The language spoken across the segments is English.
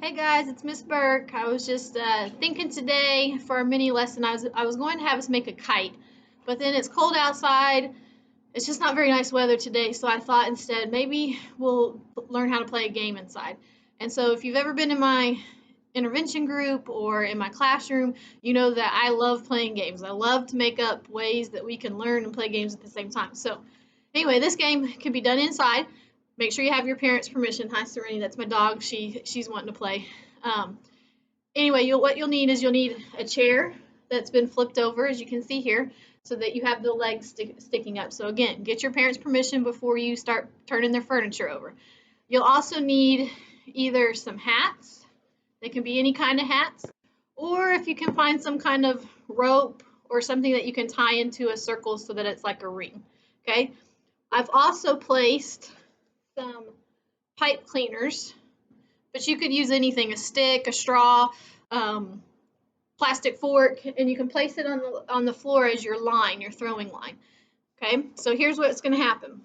Hey guys, it's Miss Berk. I was just thinking today for our mini lesson, I was going to have us make a kite, but then it's cold outside. It's just not very nice weather today, so I thought instead maybe we'll learn how to play a game inside. And so if you've ever been in my intervention group or in my classroom, you know that I love playing games. I love to make up ways that we can learn and play games at the same time. So anyway, this game can be done inside. Make sure you have your parents' permission. Hi, Serenity. That's my dog. She's wanting to play. Um, anyway, what you'll need is you'll need a chair that's been flipped over, as you can see here, so that you have the legs sticking up. So again, get your parents' permission before you start turning their furniture over. You'll also need either some hats. They can be any kind of hats, or if you can find some kind of rope or something that you can tie into a circle so that it's like a ring. Okay. I've also placed some pipe cleaners, but you could use anything, a stick, a straw, um, plastic fork, and you can place it on the floor as your line, your throwing line. Okay, so here's what's going to happen.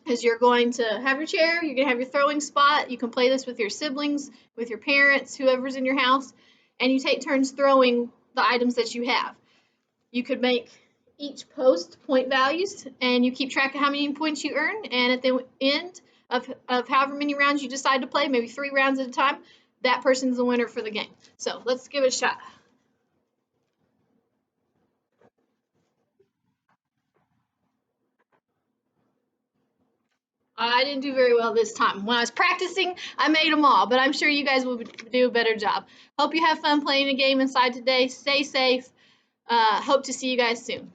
Is you're going to have your chair, you're going to have your throwing spot. You can play this with your siblings, with your parents, whoever's in your house, and you take turns throwing the items that you have. You could make each post point values, and you keep track of how many points you earn, and at the end of however many rounds you decide to play, maybe 3 rounds at a time, that person's the winner for the game. So let's give it a shot. I didn't do very well this time. When I was practicing, I made them all, but I'm sure you guys will do a better job. Hope you have fun playing a game inside today. Stay safe. Hope to see you guys soon.